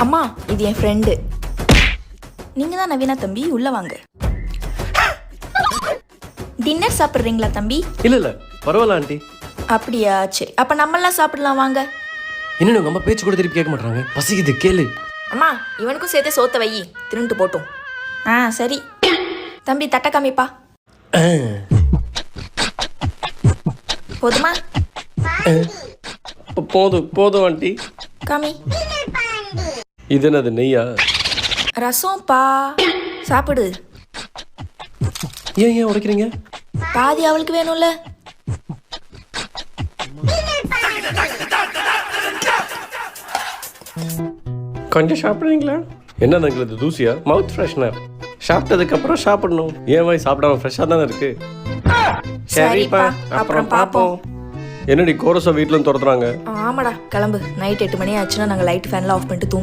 அம்மா இது என் ஃப்ரெண்டு. நீங்கள் தான் நவீனா தம்பி, உள்ளே வாங்க. டின்னர் சாப்பிட்றீங்களா தம்பி? இல்ல பரவாயில்ல ஆண்டி. அப்படியா, சரி. அப்போ நம்மளாம் சாப்பிடலாம் வாங்க. இன்னும் உங்க அம்மா பேச்சு கூட திருப்பி கேட்க மாட்டாங்க. பசிக்குது, கேளு. அம்மா இவனுக்கும் சேர்த்து சோத்த வை, திருண்டு போட்டும். சரி தம்பி, தட்டை காமிப்பா. போதுமா? போதும் போதும் ஆண்டி. காமி. இது என்னது, நெய்யா? ரசம்ப்பா, சாப்பிடு. ஏன் உடைக்கிறீங்க? பாதி அவளுக்கு வேணும்ல. கொஞ்சம் சாப்பிட்றீங்களா? என்ன இது தூசியா? மவுத் ஃப்ரெஷ்னர். சாப்பிட்டதுக்கு அப்புறம் சாப்பிடணும். ஏன் வாய் சாப்பிடாம ஃப்ரெஷ்ஷாக தானே இருக்கு. சரிப்பா, அப்புறம் பாப்போம். என்னடி கோரஸை வீட்டில் துரத்துறாங்க? ஆமாடா, கிளம்பு. நைட் 8 மணி ஆச்சுன்னா நாங்கள் லைட் ஃபேன்லாம் ஆஃப் பண்ணிட்டு தூங்கி